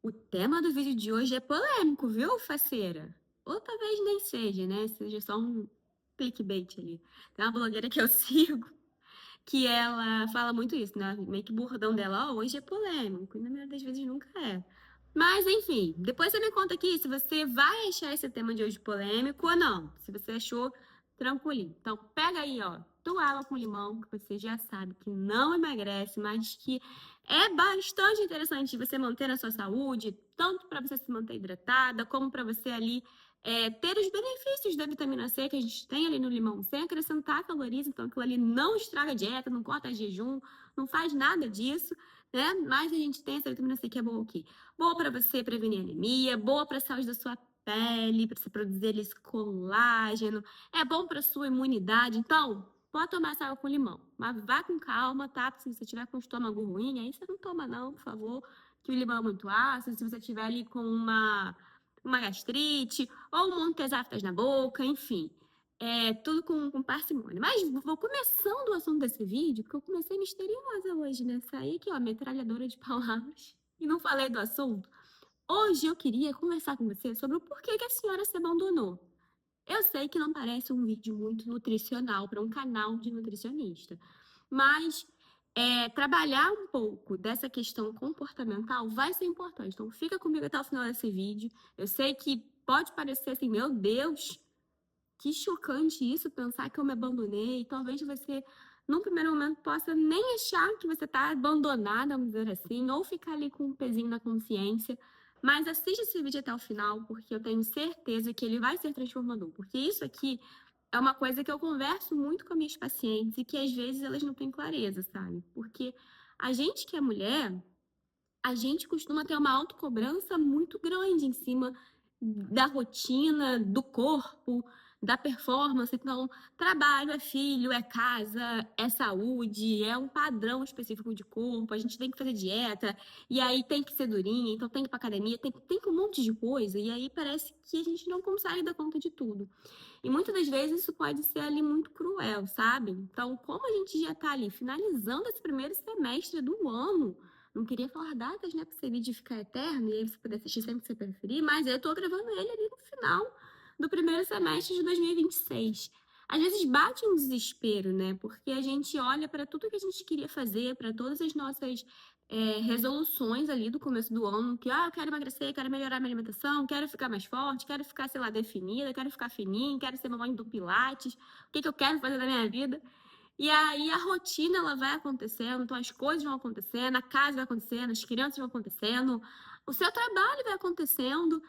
O tema do vídeo de hoje é polêmico, viu, faceira? Ou talvez nem seja, né? Seja só um clickbait ali. Tem uma blogueira que eu sigo que ela fala muito isso, né? Meio que o bordão dela, ó, hoje é polêmico, e na maioria das vezes nunca é. Mas, enfim, depois você me conta aqui se você vai achar esse tema de hoje polêmico ou não. Se você achou tranquilinho. Então, pega aí, ó, tua água com limão, que você já sabe que não emagrece, mas que é bastante interessante você manter na sua saúde, tanto para você se manter hidratada, como para você ali ter os benefícios da vitamina C que a gente tem ali no limão, sem acrescentar calorias, então aquilo ali não estraga a dieta, não corta jejum, não faz nada disso, né? Mas a gente tem essa vitamina C que é boa aqui. Boa para você prevenir anemia, boa para a saúde da sua pele, para você produzir ali esse colágeno, é bom para sua imunidade. Então, pode tomar essa água com limão, mas vá com calma, tá? Porque se você tiver com o estômago ruim, aí você não toma não, por favor, que o limão é muito ácido. Se você tiver ali com uma gastrite ou um monte de aftas na boca, enfim. É tudo com parcimônia. Mas vou começando o assunto desse vídeo, porque eu comecei misteriosa hoje, né? Saí aqui, ó, metralhadora de palavras e não falei do assunto. Hoje eu queria conversar com você sobre o porquê que a senhora se abandonou. Eu sei que não parece um vídeo muito nutricional para um canal de nutricionista, mas trabalhar um pouco dessa questão comportamental vai ser importante. Então, fica comigo até o final desse vídeo. Eu sei que pode parecer assim, meu Deus, que chocante isso, pensar que eu me abandonei. Talvez você, num primeiro momento, possa nem achar que você está abandonada, vamos dizer assim, ou ficar ali com um pezinho na consciência. Mas assiste esse vídeo até o final, porque eu tenho certeza que ele vai ser transformador. Porque isso aqui é uma coisa que eu converso muito com as minhas pacientes e que às vezes elas não têm clareza, sabe? Porque a gente que é mulher, a gente costuma ter uma autocobrança muito grande em cima da rotina, do corpo, da performance. Então, trabalho é filho, é casa, é saúde, é um padrão específico de corpo. A gente tem que fazer dieta, e aí tem que ser durinha, então tem que ir pra academia, tem que um monte de coisa, e aí parece que a gente não consegue dar conta de tudo. E muitas das vezes isso pode ser ali muito cruel, sabe? Então, como a gente já tá ali finalizando esse primeiro semestre do ano, não queria falar datas, né, para esse vídeo ficar eterno e aí você poder assistir sempre que você preferir, mas eu tô gravando ele ali no final do primeiro semestre de 2026. Às vezes bate um desespero, né? Porque a gente olha para tudo que a gente queria fazer, para todas as nossas resoluções ali do começo do ano, que eu quero emagrecer, quero melhorar minha alimentação, quero ficar mais forte, quero ficar, sei lá, definida, quero ficar fininha, quero ser mamãe do Pilates, o que eu quero fazer da minha vida. E aí a rotina ela vai acontecendo, então as coisas vão acontecendo, a casa vai acontecendo, as crianças vão acontecendo, o seu trabalho vai acontecendo,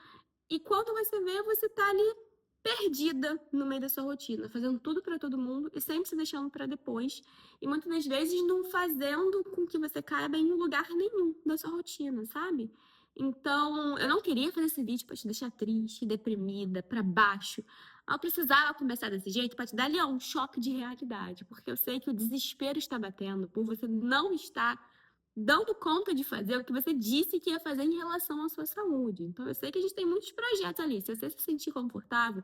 e quando você vê, você tá ali perdida no meio da sua rotina, fazendo tudo para todo mundo e sempre se deixando para depois, e muitas das vezes não fazendo com que você caiba em lugar nenhum da sua rotina, sabe? Então, eu não queria fazer esse vídeo para te deixar triste, deprimida, para baixo. Eu precisava começar desse jeito para te dar ali ó, um choque de realidade, porque eu sei que o desespero está batendo por você não estar dando conta de fazer o que você disse que ia fazer em relação à sua saúde. Então, eu sei que a gente tem muitos projetos ali. Se você se sentir confortável,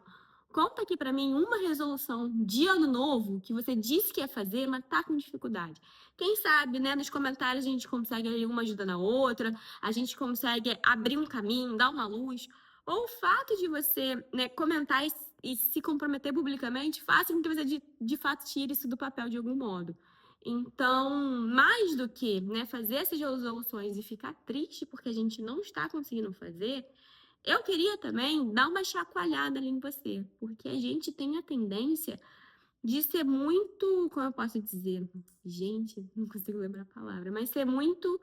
conta aqui para mim uma resolução de ano novo que você disse que ia fazer, mas tá com dificuldade. Quem sabe, né, nos comentários a gente consegue ali uma ajuda na outra, a gente consegue abrir um caminho, dar uma luz. Ou o fato de você, né, comentar e se comprometer publicamente faça com que você de fato tire isso do papel de algum modo. Então, mais do que, né, fazer essas resoluções e ficar triste porque a gente não está conseguindo fazer, eu queria também dar uma chacoalhada ali em você, porque a gente tem a tendência de ser muito, como eu posso dizer, gente, não consigo lembrar a palavra, mas ser muito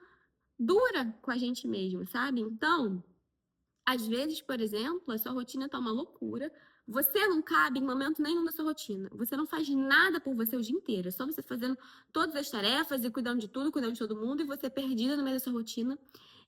dura com a gente mesmo, sabe? Então, às vezes, por exemplo, a sua rotina tá uma loucura. Você não cabe em momento nenhum da sua rotina. Você não faz nada por você o dia inteiro. É só você fazendo todas as tarefas e cuidando de tudo, cuidando de todo mundo, e você perdida no meio da sua rotina.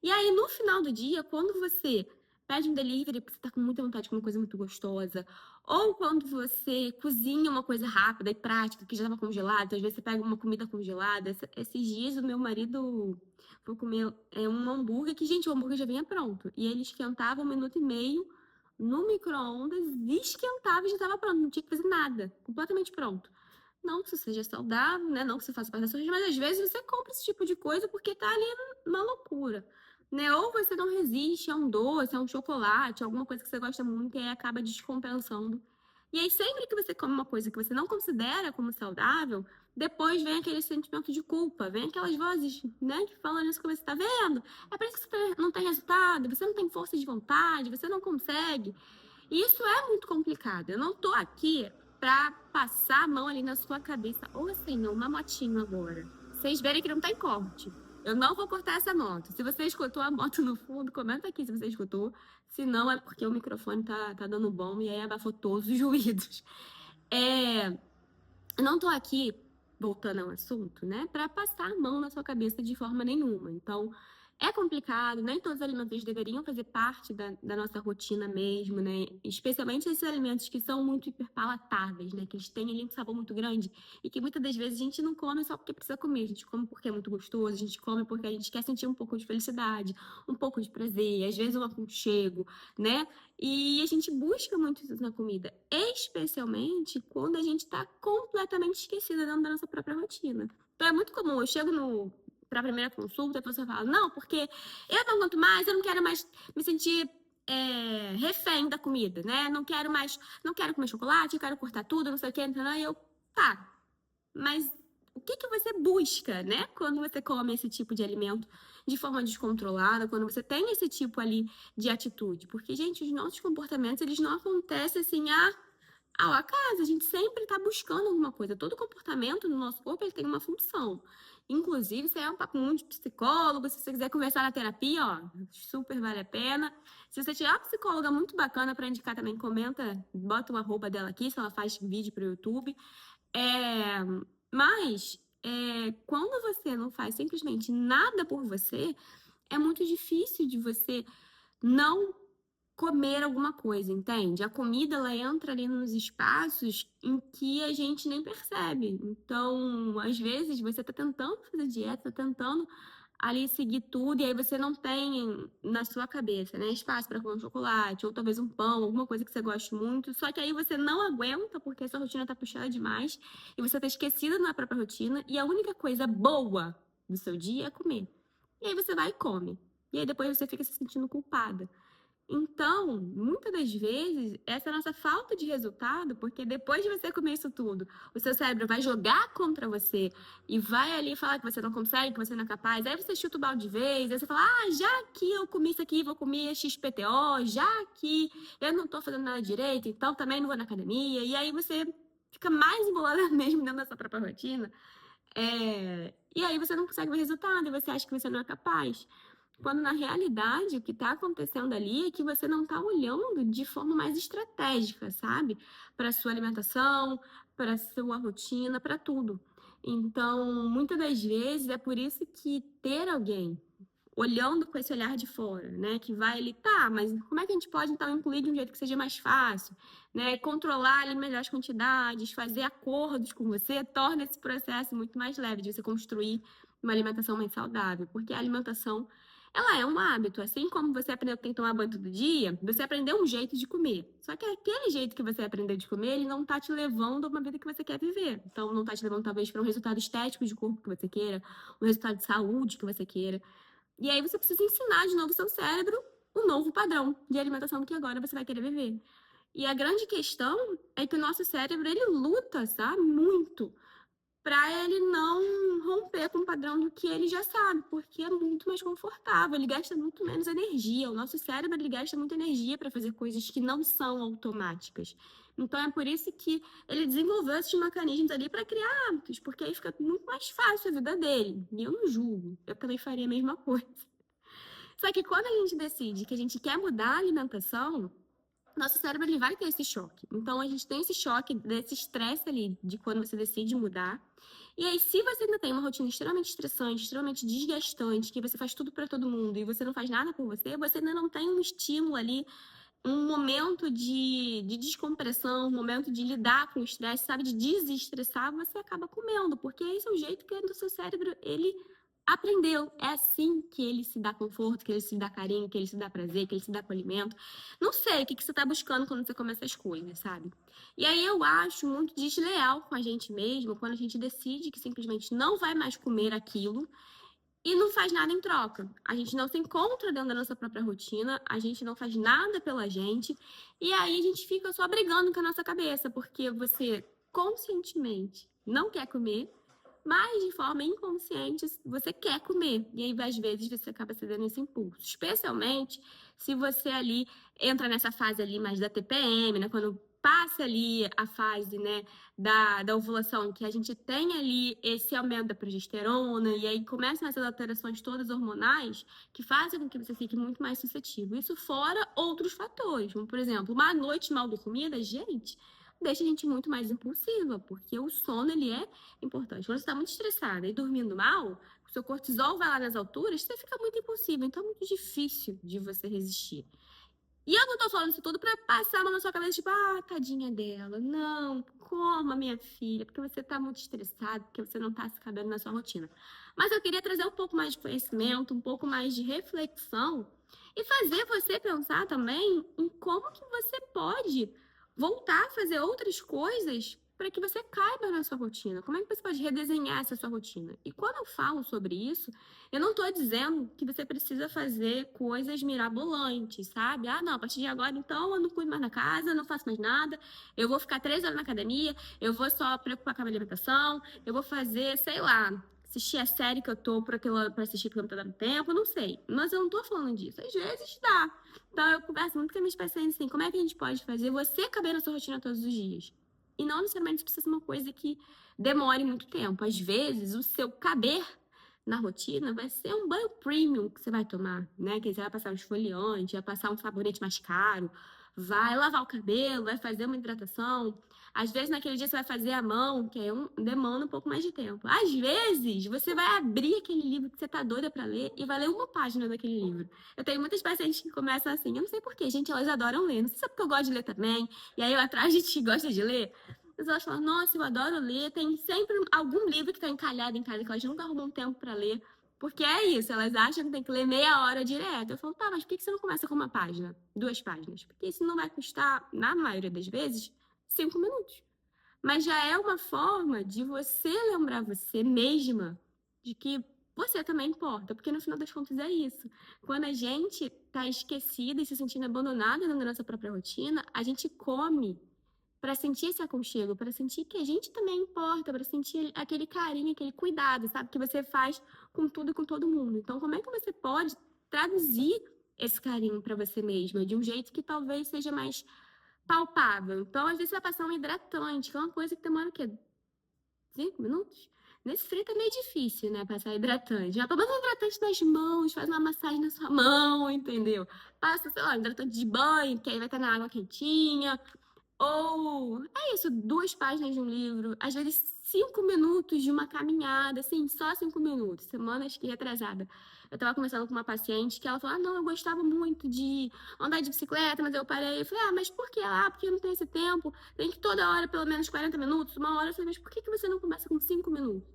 E aí, no final do dia, quando você pede um delivery porque você tá com muita vontade de comer uma coisa muito gostosa, ou quando você cozinha uma coisa rápida e prática que já estava congelada, às vezes você pega uma comida congelada. Esses dias o meu marido foi comer um hambúrguer que, gente, o hambúrguer já vinha pronto. E ele esquentava 1 minuto e meio no micro-ondas, esquentava e já estava pronto, não tinha que fazer nada, completamente pronto. Não que isso seja saudável, né? Não que você faça parte da sua vida, mas às vezes você compra esse tipo de coisa porque tá ali uma loucura. né? Ou você não resiste a um doce, a um chocolate, a alguma coisa que você gosta muito e aí acaba descompensando. E aí, sempre que você come uma coisa que você não considera como saudável, depois vem aquele sentimento de culpa, vem aquelas vozes, né, que falam isso que você tá vendo. É por isso que você não tem resultado, você não tem força de vontade, você não consegue. E isso é muito complicado. Eu não tô aqui pra passar a mão ali na sua cabeça. Ou assim, uma motinho agora. Vocês verem que não tem corte. Eu não vou cortar essa moto. Se você escutou a moto no fundo, comenta aqui se você escutou. Se não, é porque o microfone tá dando bom e aí abafou todos os ruídos. É, eu não tô aqui, voltando ao assunto, né, para passar a mão na sua cabeça de forma nenhuma. Então, é complicado, nem todos os alimentos deveriam fazer parte da nossa rotina mesmo, né? Especialmente esses alimentos que são muito hiperpalatáveis, né? Que eles têm ali um sabor muito grande e que muitas das vezes a gente não come só porque precisa comer, a gente come porque é muito gostoso, a gente come porque a gente quer sentir um pouco de felicidade, um pouco de prazer, às vezes um aconchego, né? E a gente busca muito isso na comida, especialmente quando a gente está completamente esquecida dentro da nossa própria rotina. Então é muito comum, eu chego no para a primeira consulta, a pessoa fala, não, porque eu não aguento mais, eu não quero mais me sentir refém da comida, né? Não quero mais, não quero comer chocolate, eu quero cortar tudo, não sei o que, então eu, tá, mas o que que você busca, né? Quando você come esse tipo de alimento de forma descontrolada, quando você tem esse tipo ali de atitude? Porque, gente, os nossos comportamentos, eles não acontecem assim, ao acaso. A gente sempre está buscando alguma coisa. Todo comportamento no nosso corpo, ele tem uma função. Inclusive, isso é um papo muito de psicólogo. Se você quiser conversar na terapia, ó, super vale a pena. Se você tiver uma psicóloga muito bacana para indicar também, comenta, bota o arroba dela aqui, se ela faz vídeo para o YouTube. É, mas quando você não faz simplesmente nada por você, é muito difícil de você não comer alguma coisa, entende? A comida, ela entra ali nos espaços em que a gente nem percebe. Então, às vezes, você tá tentando fazer dieta, tá tentando ali seguir tudo, e aí você não tem na sua cabeça, né, espaço para comer um chocolate, ou talvez um pão, alguma coisa que você goste muito, só que aí você não aguenta porque a sua rotina tá puxada demais, e você tá esquecida na própria rotina, e a única coisa boa do seu dia é comer. E aí você vai e come. E aí depois você fica se sentindo culpada. Então, muitas das vezes, essa é a nossa falta de resultado, porque depois de você comer isso tudo, o seu cérebro vai jogar contra você e vai ali falar que você não consegue, que você não é capaz. Aí você chuta o balde de vez, aí você fala, já que eu comi isso aqui, vou comer XPTO, já que eu não tô fazendo nada direito, então também não vou na academia. E aí você fica mais embolada mesmo dentro da sua própria rotina. E aí você não consegue ver resultado e você acha que você não é capaz. Quando na realidade o que está acontecendo ali é que você não está olhando de forma mais estratégica, sabe? Para sua alimentação, para sua rotina, para tudo. Então, muitas das vezes é por isso que ter alguém olhando com esse olhar de fora, né? Que vai ali, tá, mas como é que a gente pode então incluir de um jeito que seja mais fácil, né? Controlar ali melhor as quantidades, fazer acordos com você, torna esse processo muito mais leve de você construir uma alimentação mais saudável, porque a alimentação ela é um hábito, assim como você aprendeu que tem que tomar banho todo dia, você aprendeu um jeito de comer. Só que aquele jeito que você aprendeu de comer, ele não tá te levando a uma vida que você quer viver. Então, não tá te levando talvez para um resultado estético de corpo que você queira, um resultado de saúde que você queira. E aí você precisa ensinar de novo seu cérebro um novo padrão de alimentação que agora você vai querer viver. E a grande questão é que o nosso cérebro, ele luta, sabe? Muito para ele não romper com o padrão do que ele já sabe, porque é muito mais confortável, ele gasta muito menos energia. O nosso cérebro, ele gasta muita energia para fazer coisas que não são automáticas. Então é por isso que ele desenvolveu esses mecanismos ali para criar hábitos, porque aí fica muito mais fácil a vida dele. E eu não julgo, eu também faria a mesma coisa. Só que quando a gente decide que a gente quer mudar a alimentação, nosso cérebro ele vai ter esse choque. Então a gente tem esse choque desse estresse ali de quando você decide mudar. E aí, se você ainda tem uma rotina extremamente estressante, extremamente desgastante, que você faz tudo para todo mundo e você não faz nada por você, você ainda não tem um estímulo ali, um momento de descompressão, um momento de lidar com o estresse, sabe, de desestressar, você acaba comendo, porque esse é o jeito que o seu cérebro ele aprendeu. É assim que ele se dá conforto, que ele se dá carinho, que ele se dá prazer, que ele se dá acolhimento. Não sei o que você tá buscando quando você come essas coisas, sabe? E aí eu acho muito desleal com a gente mesmo quando a gente decide que simplesmente não vai mais comer aquilo e não faz nada em troca. A gente não se encontra dentro da nossa própria rotina, a gente não faz nada pela gente, e aí a gente fica só brigando com a nossa cabeça, porque você conscientemente não quer comer, mas de forma inconsciente você quer comer. E aí, às vezes, você acaba cedendo esse impulso. Especialmente se você ali entra nessa fase ali mais da TPM, né? Quando passa ali a fase, né, da ovulação, que a gente tem ali esse aumento da progesterona, e aí começam essas alterações todas hormonais que fazem com que você fique muito mais suscetível. Isso fora outros fatores, como, por exemplo, uma noite mal dormida, gente, deixa a gente muito mais impulsiva, porque o sono, ele é importante. Quando você está muito estressada e dormindo mal, o seu cortisol vai lá nas alturas, você fica muito impulsivo, então é muito difícil de você resistir. E eu não tô falando isso tudo pra passar na sua cabeça, tipo, ah, tadinha dela. Não, coma, minha filha, porque você tá muito estressada, porque você não tá se cabendo na sua rotina. Mas eu queria trazer um pouco mais de conhecimento, um pouco mais de reflexão e fazer você pensar também em como que você pode voltar a fazer outras coisas para que você caiba na sua rotina. Como é que você pode redesenhar essa sua rotina? E quando eu falo sobre isso, eu não tô dizendo que você precisa fazer coisas mirabolantes, sabe? Ah, não, a partir de agora, então, eu não cuido mais da casa, não faço mais nada, eu vou ficar 3 horas na academia, eu vou só preocupar com a minha alimentação, eu vou fazer, sei lá, assistir a série que eu tô pra assistir porque não tá dando tempo, não sei. Mas eu não tô falando disso. Às vezes dá. Então, eu converso muito com as minhas pacientes assim, como é que a gente pode fazer você caber na sua rotina todos os dias? E não necessariamente precisa ser uma coisa que demore muito tempo. Às vezes, o seu caber na rotina vai ser um banho premium que você vai tomar, né? Que você vai passar um esfoliante, vai passar um sabonete mais caro, vai lavar o cabelo, vai fazer uma hidratação. Às vezes, naquele dia, você vai fazer a mão, que demanda um pouco mais de tempo. Às vezes, você vai abrir aquele livro que você tá doida pra ler e vai ler uma página daquele livro. Eu tenho muitas pacientes que começam assim, eu não sei porquê, gente, elas adoram ler. Não sei se é porque eu gosto de ler também, e aí eu atrás de ti gosta de ler. Mas elas falam, nossa, eu adoro ler. Tem sempre algum livro que tá encalhado em casa, que elas nunca arrumam tempo pra ler. Porque é isso, elas acham que tem que ler meia hora direto. Eu falo, tá, mas por que você não começa com uma página? 2 páginas? Porque isso não vai custar, na maioria das vezes, 5 minutos. Mas já é uma forma de você lembrar você mesma de que você também importa. Porque no final das contas é isso. Quando a gente tá esquecida e se sentindo abandonada na nossa própria rotina, a gente come para sentir esse aconchego, para sentir que a gente também importa, para sentir aquele carinho, aquele cuidado, sabe? Que você faz com tudo e com todo mundo. Então, como é que você pode traduzir esse carinho para você mesma de um jeito que talvez seja mais palpável? Então, às vezes, você vai passar um hidratante, que é uma coisa que demora o quê? 5 minutos? Nesse frio é meio difícil, né? Passar hidratante. Já toma um hidratante nas mãos, faz uma massagem na sua mão, entendeu? Passa, sei lá, um hidratante de banho, que aí vai estar na água quentinha. Ou é isso, 2 páginas de um livro, às vezes 5 minutos de uma caminhada, assim, só 5 minutos. Semana, acho que retrasada. Eu tava conversando com uma paciente que ela falou: ah, não, eu gostava muito de andar de bicicleta, mas eu parei. Eu falei: ah, mas por que? Ah, porque eu não tenho esse tempo. Tem que toda hora, pelo menos 40 minutos, uma hora. Eu falei: mas por que você não começa com 5 minutos?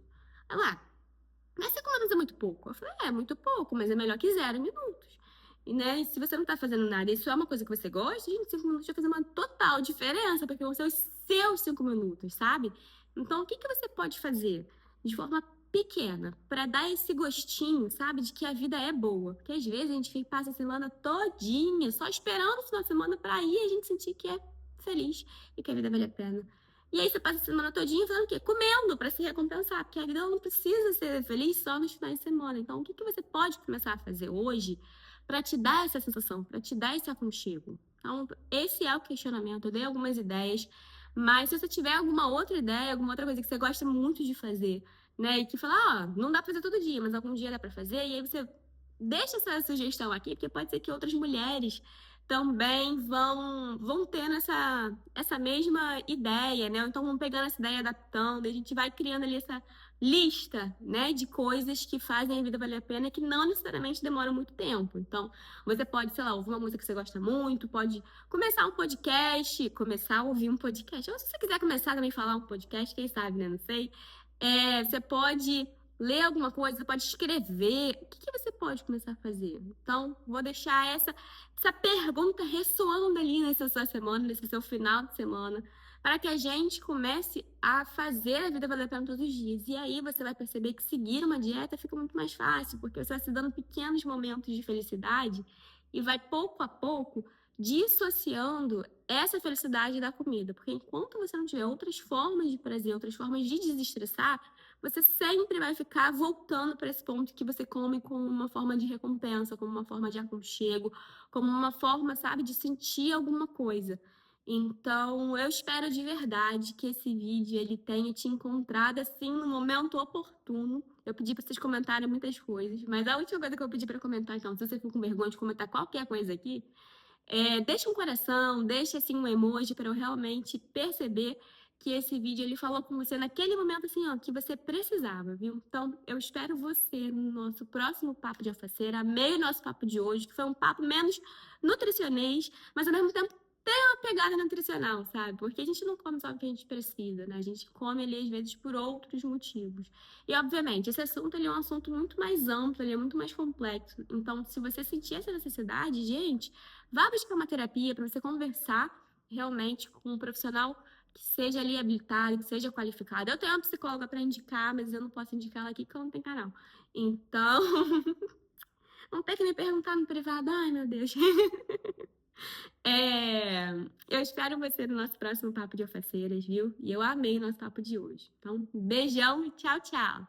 Ela, mas 5 minutos é muito pouco. Eu falei: é muito pouco, mas é melhor que 0 minutos. E, né, e se você não tá fazendo nada, isso é uma coisa que você gosta, gente, 5 minutos vai fazer uma total diferença, porque vão ser os seus 5 minutos, sabe? Então, o que que você pode fazer de forma pequena para dar esse gostinho, sabe, de que a vida é boa? Porque às vezes a gente passa a semana todinha só esperando o final de semana para aí a gente sentir que é feliz e que a vida vale a pena. E aí você passa a semana todinha fazendo o quê? Comendo para se recompensar, porque a vida não precisa ser feliz só nos finais de semana. Então, o que que você pode começar a fazer hoje para te dar essa sensação, para te dar esse aconchego? Então, esse é o questionamento. Eu dei algumas ideias, mas se você tiver alguma outra ideia, alguma outra coisa que você gosta muito de fazer, né, e que fala, ah, não dá pra fazer todo dia, mas algum dia dá pra fazer, e aí você deixa essa sugestão aqui, porque pode ser que outras mulheres também vão tendo essa mesma ideia, né? Então vão pegando essa ideia, adaptando, e a gente vai criando ali essa lista, né, de coisas que fazem a vida valer a pena e que não necessariamente demoram muito tempo. Então, você pode, sei lá, ouvir uma música que você gosta muito, pode começar um podcast, começar a ouvir um podcast. Ou se você quiser começar também a falar um podcast, quem sabe, né? Não sei. Você pode ler alguma coisa, você pode escrever. O que que você pode começar a fazer? Então, vou deixar essa pergunta ressoando ali nessa sua semana, nesse seu final de semana, para que a gente comece a fazer a vida valer a pena todos os dias. E aí você vai perceber que seguir uma dieta fica muito mais fácil, porque você vai se dando pequenos momentos de felicidade e vai pouco a pouco dissociando essa felicidade da comida. Porque enquanto você não tiver outras formas de prazer, outras formas de desestressar, você sempre vai ficar voltando para esse ponto que você come como uma forma de recompensa, como uma forma de aconchego, como uma forma, sabe, de sentir alguma coisa. Então, eu espero de verdade que esse vídeo ele tenha te encontrado assim no momento oportuno. Eu pedi para vocês comentarem muitas coisas, mas a última coisa que eu pedi para comentar, então, se você ficou com vergonha de comentar qualquer coisa aqui, deixa um coração, deixa assim um emoji para eu realmente perceber que esse vídeo ele falou com você naquele momento assim, ó, que você precisava, viu? Então, eu espero você no nosso próximo papo de alfaceira. Amei o nosso papo de hoje, que foi um papo menos nutricionês, mas ao mesmo tempo tem uma pegada nutricional, sabe? Porque a gente não come só o que a gente precisa, né? A gente come ali às vezes por outros motivos. E obviamente, esse assunto ele é um assunto muito mais amplo, ele é muito mais complexo. Então, se você sentir essa necessidade, gente, vá buscar uma terapia para você conversar realmente com um profissional que seja ali habilitado, que seja qualificado. Eu tenho uma psicóloga para indicar, mas eu não posso indicar ela aqui porque eu não tenho canal. Então, não tem que me perguntar no privado. Ai, meu Deus. Eu espero você no nosso próximo Papo de Alfaceiras, viu? E eu amei o nosso papo de hoje. Então, beijão e tchau, tchau.